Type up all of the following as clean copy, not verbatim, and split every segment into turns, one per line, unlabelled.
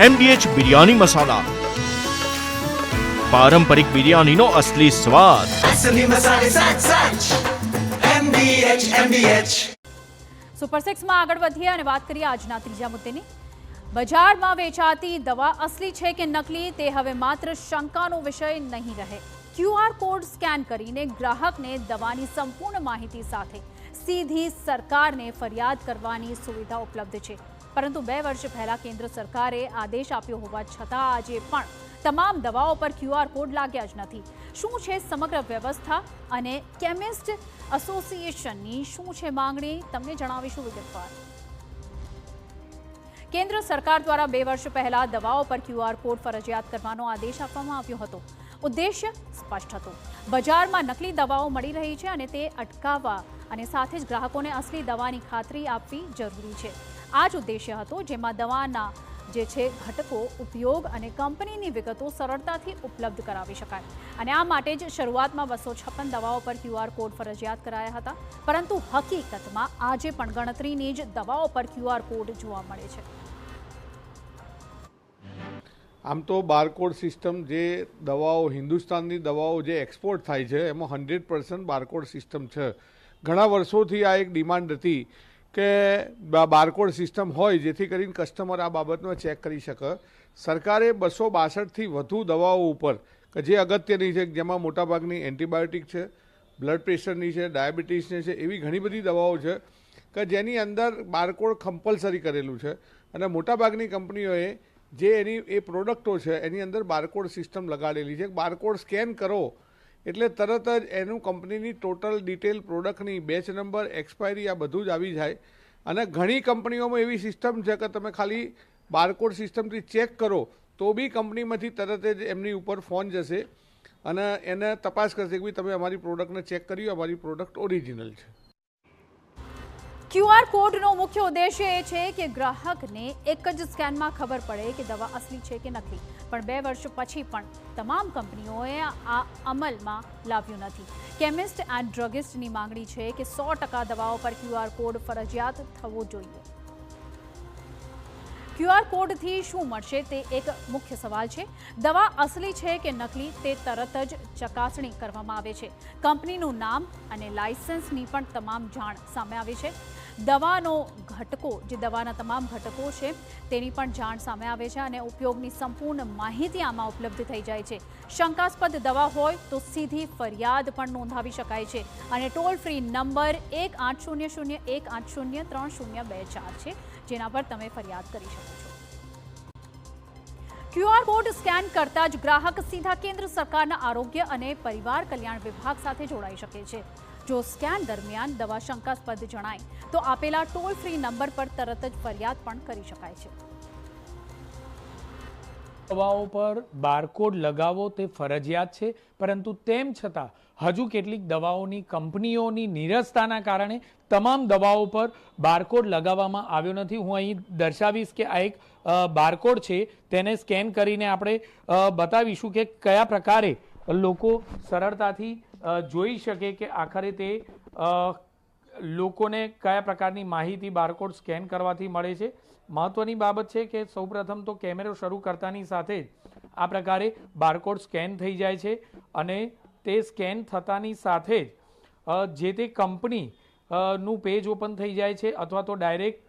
MDH biryani મસાલા, પારંપરિક બિરયાનીનો અસલી સ્વાદ.
असली मसाले सच सच MDH
સુપર 6 માં આગળ વધીએ અને વાત કરીએ આજના ત્રીજા મુદ્દેની. બજારમાં વેચાતી દવા અસલી છે કે નકલી તે હવે માત્ર શંકાનો વિષય નહીં રહે. QR કોડ સ્કેન કરીને ગ્રાહકને દવાની સંપૂર્ણ માહિતી સાથે સીધી સરકારને ફરિયાદ કરવાની સુવિધા ઉપલબ્ધ છે. પરંતુ 2 વર્ષ પહેલા કેન્દ્ર સરકારે આદેશ આપ્યો હોવા છતાં આજે પણ તમામ દવાઓ પર QR કોડ લાગ્યા જ નથી. શું છે સમગ્ર વ્યવસ્થા અને કેમિસ્ટ એસોસિએશનની શું છે માંગણી, તમને જણાવીશું વિગતવાર. કેન્દ્ર સરકાર દ્વારા 2 વર્ષ પહેલા દવાઓ પર QR કોડ ફરજિયાત કરવાનો આદેશ આપવામાં આવ્યો હતો. ઉદ્દેશ્ય સ્પષ્ટ હતો. બજારમાં નકલી દવાઓ મળી રહી છે અને તે અટકાવવા અને સાથે જ ગ્રાહકોને અસલી દવાની ખાતરી આપવી જરૂરી છે. આ જ ઉદ્દેશ્ય હતો, જેમાં દવાના જે છે ઘટકો, ઉપયોગ અને કંપનીની વિગતો સરળતાથી ઉપલબ્ધ કરાવી શકાય. અને આ માટે જ શરૂઆતમાં 256 દવાઓ પર QR કોડ ફરજિયાત કરાયા હતા. પરંતુ હકીકતમાં આજે પણ ગણતરીની જ દવાઓ પર QR કોડ જોવા મળે છે.
આમ તો બારકોડ સિસ્ટમ જે દવાઓ, હિન્દુસ્તાનની દવાઓ જે એક્સપોર્ટ થાય છે એમાં 100% બારકોડ સિસ્ટમ છે. ઘણા વર્ષોથી આ એક ડિમાન્ડ હતી કે બારકોડ સિસ્ટમ હોય જેથી કરીને કસ્ટમર આ બાબતનો ચેક કરી શકે. સરકારે 262થી વધુ દવાઓ ઉપર કે જે અગત્યની છે, જેમાં મોટાભાગની એન્ટીબાયોટિક છે, બ્લડ પ્રેશરની છે, ડાયાબિટીસની છે, એવી ઘણી બધી દવાઓ છે કે જેની અંદર બારકોડ કમ્પલસરી કરેલું છે. અને મોટાભાગની કંપનીઓએ જે એની એ પ્રોડક્ટો છે એની અંદર બારકોડ સિસ્ટમ લગાડેલી છે. બારકોડ સ્કેન કરો એટલે તરત જ એનું કંપનીની ટોટલ ડિટેલ, પ્રોડક્ટની બેચ નંબર, એક્સપાયરી, આ બધું જ આવી જાય. અને ઘણી કંપનીઓમાં એવી સિસ્ટમ છે કે તમે ખાલી બારકોડ સિસ્ટમથી ચેક કરો તો બી કંપનીમાંથી તરત જ એમની ઉપર ફોન જશે અને એને તપાસ કરશે કે ભાઈ તમે અમારી પ્રોડક્ટને ચેક કર્યું, અમારી પ્રોડક્ટ ઓરિજિનલ છે.
QR કોડનો મુખ્ય ઉદ્દેશ્ય એ છે કે ગ્રાહકને એક જ સ્કેનમાં ખબર પડે કે દવા અસલી છે કે નકલી. પણ 2 વર્ષ પછી પણ તમામ કંપનીઓએ આ અમલમાં લાવ્યું નથી. કેમિસ્ટ એન્ડ ડ્રગિસ્ટની માંગણી છે કે 100% દવાઓ પર QR કોડ ફરજિયાત થવો જોઈએ. QR કોડથી શું મળશે તે એક મુખ્ય સવાલ છે. દવા અસલી છે કે નકલી તે તરત જ ચકાસણી કરવામાં આવે છે. કંપનીનું નામ અને લાયસન્સની પણ તમામ જાણ સામે આવે છે. દવાનો ઘટકો, જે દવાના તમામ ઘટકો છે તેની પણ જાણ સામે આવે છે અને ઉપયોગની સંપૂર્ણ માહિતી આમાં ઉપલબ્ધ થઈ જાય છે. શંકાસ્પદ દવા હોય તો સીધી ફરિયાદ પણ નોંધાવી શકાય છે અને ટોલ ફ્રી નંબર 1800180302 છે, જેના પર તમે ફરિયાદ કરી શકો છો. QR કોડ સ્કેન કરતા જ ગ્રાહક સીધા કેન્દ્ર સરકારના આરોગ્ય અને પરિવાર કલ્યાણ વિભાગ સાથે જોડાઈ શકે છે. જો સ્કેન દરમિયાન દવા શંકાસ્પદ જણાય તો આપેલા ટોલ ફ્રી નંબર પર તરત જ ફરિયાદ પણ કરી શકાય છે.
દવાઓ પર બારકોડ લગાવવો તે ફરજિયાત છે, પરંતુ તેમ છતાં હજુ કેટલીક દવાઓની કંપનીઓની નીરસતાના કારણે તમામ દવાઓ પર બારકોડ લગાવવામાં આવ્યો નથી. હું અહીં દર્શાવીશ કે આ એક બારકોડ છે, તેને સ્કેન કરીને આપણે બતાવીશું કે કયા પ્રકારે લોકો સરળતાથી જોઈ શકે કે આખરે તે લોકોને કયા પ્રકારની માહિતી બારકોડ સ્કેન કરવાથી મળે છે. મહત્વની બાબત છે કે સૌપ્રથમ તો કેમેરો શરૂ કરતાની સાથે જ આ પ્રકારે બારકોડ સ્કેન થઈ જાય છે અને તે સ્કેન થતાની સાથે જ જે તે કંપની નું પેજ ઓપન થઈ જાય છે અથવા તો ડાયરેક્ટ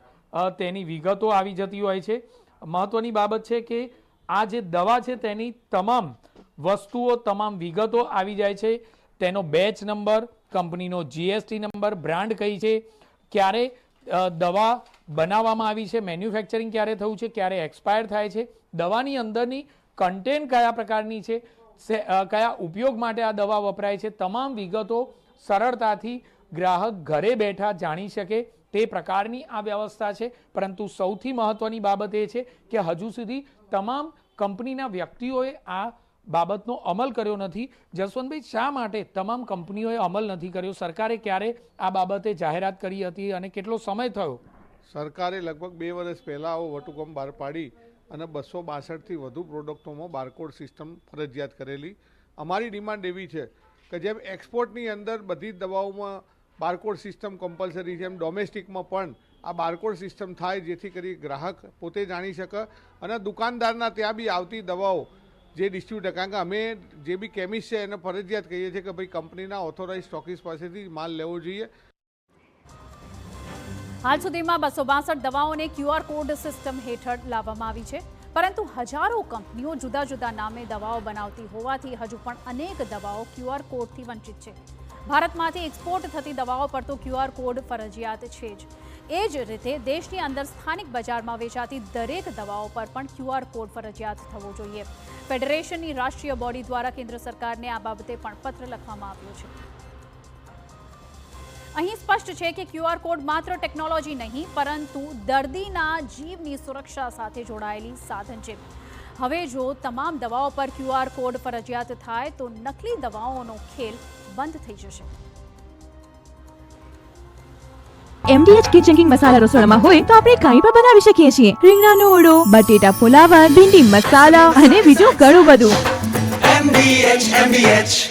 તેની વિગતો આવી જતી હોય છે. મહત્વની બાબત છે કે આ જે દવા છે તેની તમામ વસ્તુઓ, તમામ વિગતો આવી જાય છે. તેનો બેચ નંબર, કંપનીનો GST નંબર, બ્રાન્ડ કઈ છે, ક્યારે દવા બનાવવામાં આવી છે, મેન્યુફેક્ચરિંગ ક્યારે થયું છે, ક્યારે એક્સપાયર થાય છે, દવાની અંદરની કન્ટેન્ટ કયા પ્રકારની છે, કયા ઉપયોગ માટે આ દવા વપરાય છે, તમામ વિગતો સરળતાથી ગ્રાહક ઘરે બેઠા જાણી શકે તે પ્રકારની આ વ્યવસ્થા છે. પરંતુ સૌથી મહત્વની બાબત એ છે કે હજુ સુધી તમામ કંપનીના વ્યક્તિઓએ આ બાબતનો અમલ કર્યો નથી. જસવંતભાઈ, શા માટે તમામ કંપનીઓએ અમલ નથી કર્યો? સરકારે ક્યારે આ બાબતે જાહેરાત કરી હતી અને કેટલો સમય થયો?
સરકારે લગભગ 2 વર્ષ પહેલાં આવો વટહુકમ બહાર પાડી અને 262થી વધુ પ્રોડક્ટોમાં બારકોડ સિસ્ટમ ફરજિયાત કરેલી. અમારી ડિમાન્ડ એવી છે કે જેમ એક્સપોર્ટની અંદર બધી જ દવાઓમાં બારકોડ સિસ્ટમ કમ્પલસરી છે, એમ ડોમેસ્ટિકમાં પણ આ બારકોડ સિસ્ટમ થાય, જેથી કરી ગ્રાહક પોતે જાણી શકે અને દુકાનદારના ત્યાં બી આવતી દવાઓ જે ડિસ્ટ્રીબ્યુટર, કારણ કે અમે જે બી કેમિસ્ટ છે એને ફરજિયાત કહીએ છીએ કે ભાઈ કંપનીના ઓથોરાઇઝ સ્ટોકિસ્ટ પાસેથી માલ લેવો જોઈએ.
હાલ સુધીમાં 262 દવાઓને QR કોડ સિસ્ટમ હેઠળ લાવવામાં આવી છે, પરંતુ હજારો કંપનીઓ જુદા જુદા નામે દવાઓ બનાવતી હોવાથી હજુ પણ અનેક દવાઓ QR કોડથી વંચિત છે. ભારતમાંથી એક્સપોર્ટ થતી દવાઓ પર તો QR કોડ ફરજિયાત છે જ. એ જ રીતે દેશની અંદર સ્થાનિક બજારમાં વેચાતી દરેક દવાઓ પર પણ QR કોડ ફરજિયાત થવો જોઈએ. ફેડરેશનની રાષ્ટ્રીય બોડી દ્વારા કેન્દ્ર સરકારને આ બાબતે પણ પત્ર લખવામાં આવ્યો છે. અહીં સ્પષ્ટ છે કે QR કોડ માત્ર ટેકનોલોજી નહીં, પરંતુ દર્દીના જીવની સુરક્ષા સાથે જોડાયેલી સાધન છે. હવે જો તમામ દવાઓ પર QR કોડ ફરજિયાત થાય તો નકલી દવાઓનો ખેલ બંધ થઈ જશે.
MDH કિચન મસાલા રસોડામાં હોય તો આપણે કાંઈ પણ બનાવી શકીએ છીએ. રીંગણાનો ઓળો, બટેટા ફુલાવર, ભીંડી મસાલા અને બીજું ઘણું બધું.
MDH